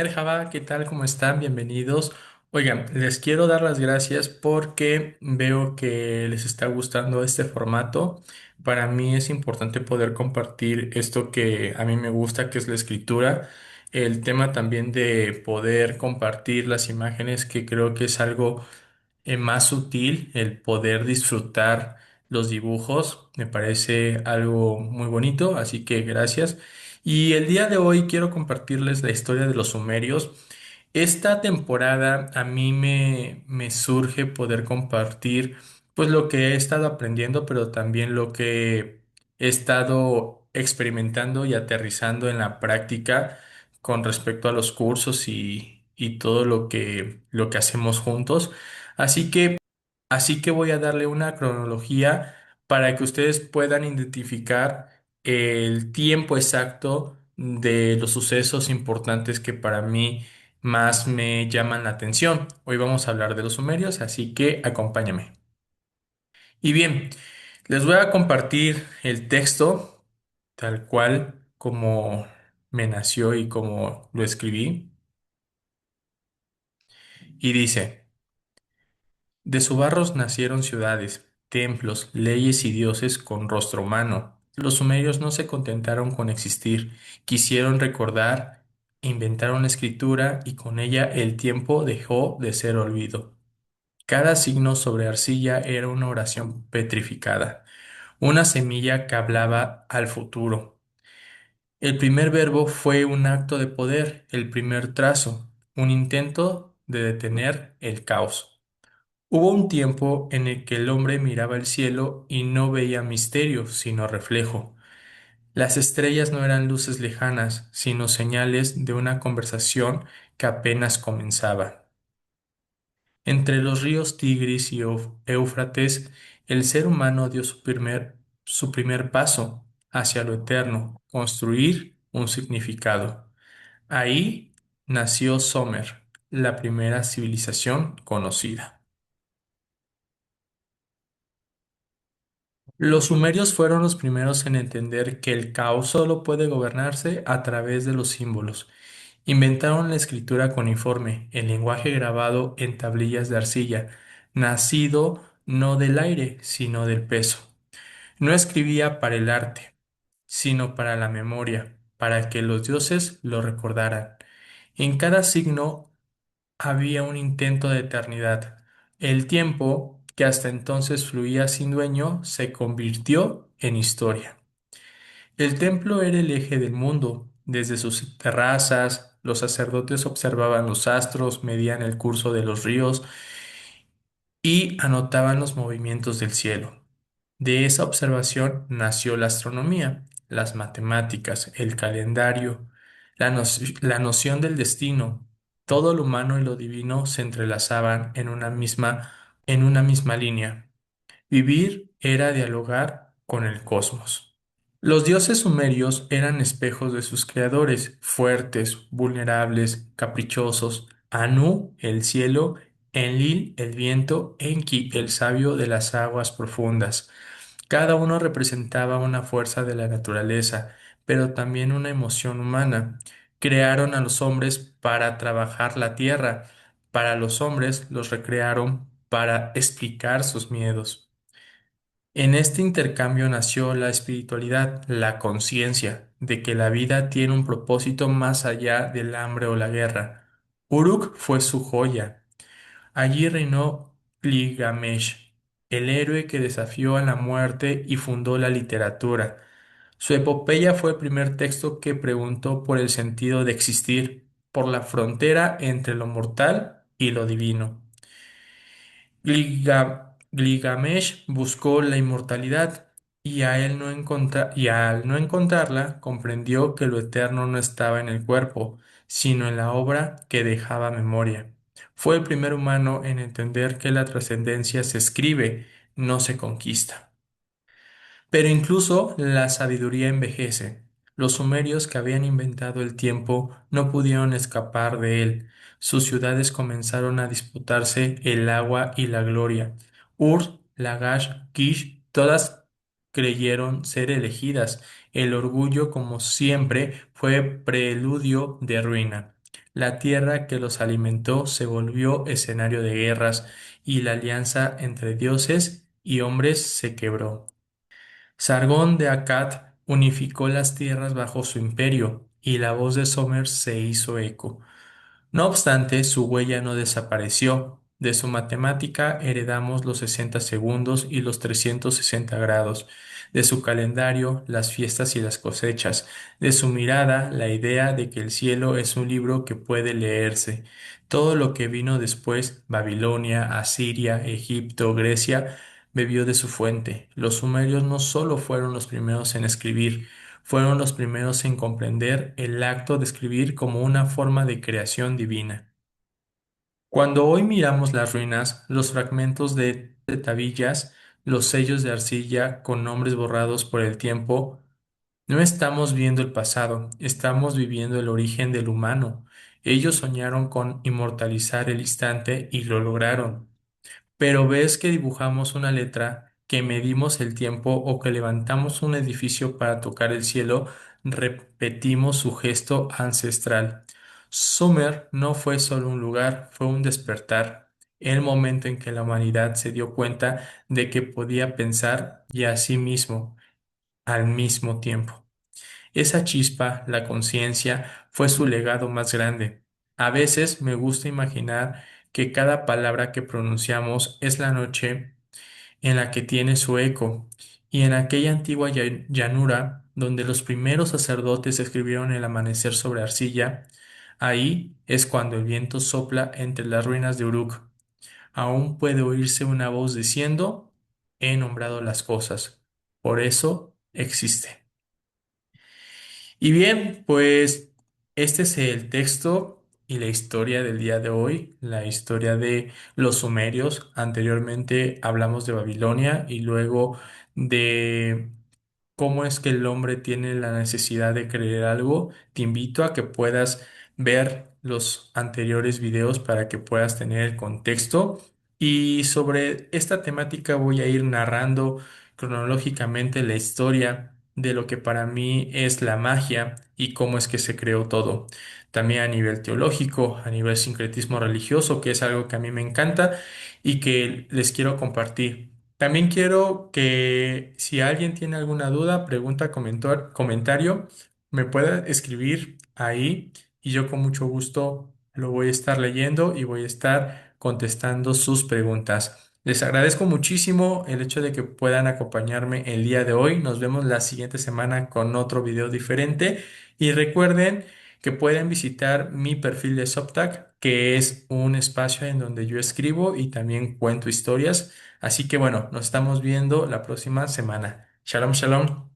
Merhaba, ¿qué tal? ¿Cómo están? Bienvenidos. Oigan, les quiero dar las gracias porque veo que les está gustando este formato. Para mí es importante poder compartir esto que a mí me gusta, que es la escritura. El tema también de poder compartir las imágenes, que creo que es algo más sutil, el poder disfrutar los dibujos. Me parece algo muy bonito, así que gracias. Y el día de hoy quiero compartirles la historia de los sumerios. Esta temporada a mí me surge poder compartir pues lo que he estado aprendiendo, pero también lo que he estado experimentando y aterrizando en la práctica con respecto a los cursos y todo lo que hacemos juntos. Así que Así que voy a darle una cronología para que ustedes puedan identificar el tiempo exacto de los sucesos importantes que para mí más me llaman la atención. Hoy vamos a hablar de los sumerios, así que acompáñame. Y bien, les voy a compartir el texto tal cual como me nació y como lo escribí. Y dice: de su barros nacieron ciudades, templos, leyes y dioses con rostro humano. Los sumerios no se contentaron con existir, quisieron recordar, inventaron la escritura y con ella el tiempo dejó de ser olvido. Cada signo sobre arcilla era una oración petrificada, una semilla que hablaba al futuro. El primer verbo fue un acto de poder, el primer trazo, un intento de detener el caos. Hubo un tiempo en el que el hombre miraba el cielo y no veía misterio, sino reflejo. Las estrellas no eran luces lejanas, sino señales de una conversación que apenas comenzaba. Entre los ríos Tigris y Éufrates, el ser humano dio su primer paso hacia lo eterno, construir un significado. Ahí nació Sumer, la primera civilización conocida. Los sumerios fueron los primeros en entender que el caos solo puede gobernarse a través de los símbolos. Inventaron la escritura cuneiforme, el lenguaje grabado en tablillas de arcilla, nacido no del aire, sino del peso. No escribía para el arte, sino para la memoria, para que los dioses lo recordaran. En cada signo había un intento de eternidad. El tiempo, que hasta entonces fluía sin dueño, se convirtió en historia. El templo era el eje del mundo. Desde sus terrazas, los sacerdotes observaban los astros, medían el curso de los ríos y anotaban los movimientos del cielo. De esa observación nació la astronomía, las matemáticas, el calendario, la noción del destino. Todo lo humano y lo divino se entrelazaban en una misma línea. Vivir era dialogar con el cosmos. Los dioses sumerios eran espejos de sus creadores, fuertes, vulnerables, caprichosos. Anu, el cielo; Enlil, el viento; Enki, el sabio de las aguas profundas. Cada uno representaba una fuerza de la naturaleza, pero también una emoción humana. Crearon a los hombres para trabajar la tierra. Para los hombres los recrearon para explicar sus miedos. En este intercambio nació la espiritualidad, la conciencia de que la vida tiene un propósito más allá del hambre o la guerra. Uruk fue su joya. Allí reinó Gilgamesh, el héroe que desafió a la muerte y fundó la literatura. Su epopeya fue el primer texto que preguntó por el sentido de existir, por la frontera entre lo mortal y lo divino. Gilgamesh buscó la inmortalidad y al no encontrarla comprendió que lo eterno no estaba en el cuerpo, sino en la obra que dejaba memoria. Fue el primer humano en entender que la trascendencia se escribe, no se conquista. Pero incluso la sabiduría envejece. Los sumerios, que habían inventado el tiempo, no pudieron escapar de él. Sus ciudades comenzaron a disputarse el agua y la gloria. Ur, Lagash, Kish, todas creyeron ser elegidas. El orgullo, como siempre, fue preludio de ruina. La tierra que los alimentó se volvió escenario de guerras y la alianza entre dioses y hombres se quebró. Sargón de Akkad unificó las tierras bajo su imperio y la voz de Somers se hizo eco. No obstante, su huella no desapareció. De su matemática heredamos los 60 segundos y los 360 grados. De su calendario, las fiestas y las cosechas. De su mirada, la idea de que el cielo es un libro que puede leerse. Todo lo que vino después, Babilonia, Asiria, Egipto, Grecia, bebió de su fuente. Los sumerios no solo fueron los primeros en escribir, fueron los primeros en comprender el acto de escribir como una forma de creación divina. Cuando hoy miramos las ruinas, los fragmentos de tablillas, los sellos de arcilla con nombres borrados por el tiempo, no estamos viendo el pasado, estamos viviendo el origen del humano. Ellos soñaron con inmortalizar el instante y lo lograron. Pero ves que dibujamos una letra, que medimos el tiempo o que levantamos un edificio para tocar el cielo, repetimos su gesto ancestral. Sumer no fue solo un lugar, fue un despertar, el momento en que la humanidad se dio cuenta de que podía pensar y a sí mismo al mismo tiempo. Esa chispa, la conciencia, fue su legado más grande. A veces me gusta imaginar que cada palabra que pronunciamos es la noche en la que tiene su eco, y en aquella antigua llanura donde los primeros sacerdotes escribieron el amanecer sobre arcilla, ahí es cuando el viento sopla entre las ruinas de Uruk. Aún puede oírse una voz diciendo, he nombrado las cosas, por eso existe. Y bien, pues este es el texto y la historia del día de hoy, la historia de los sumerios. Anteriormente hablamos de Babilonia y luego de cómo es que el hombre tiene la necesidad de creer algo. Te invito a que puedas ver los anteriores videos para que puedas tener el contexto. Y sobre esta temática voy a ir narrando cronológicamente la historia de lo que para mí es la magia y cómo es que se creó todo. También a nivel teológico, a nivel sincretismo religioso, que es algo que a mí me encanta y que les quiero compartir. También quiero que si alguien tiene alguna duda, pregunta, comentario, me pueda escribir ahí y yo con mucho gusto lo voy a estar leyendo y voy a estar contestando sus preguntas. Les agradezco muchísimo el hecho de que puedan acompañarme el día de hoy. Nos vemos la siguiente semana con otro video diferente y recuerden que pueden visitar mi perfil de Substack, que es un espacio en donde yo escribo y también cuento historias. Así que bueno, nos estamos viendo la próxima semana. Shalom, shalom.